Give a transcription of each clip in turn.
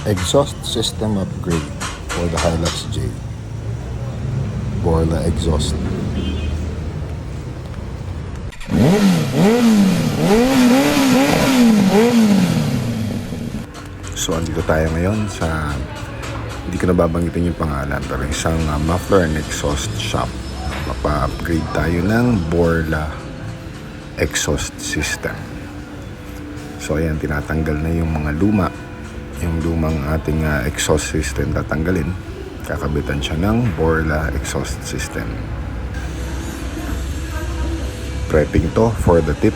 Exhaust system upgrade for the Hilux J. Borla exhaust. So andito tayo ngayon sa, hindi ko nababanggitin yung pangalan, pero isang muffler and exhaust shop. Mapa-upgrade tayo ng Borla exhaust system. So ayan, tinatanggal na yung mga luma. Yung lumang ating exhaust system tatanggalin. Kakabitan siya ng Borla exhaust system. Prepping to for the tip.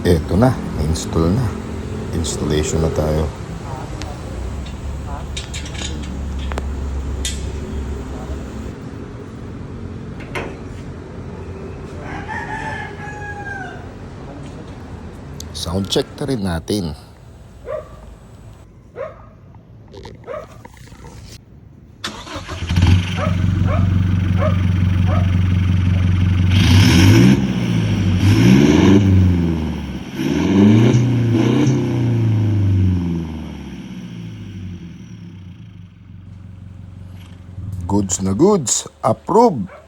Eto na, na-install na. Installation na tayo. Sound check na rin natin. Goods na goods. Approved.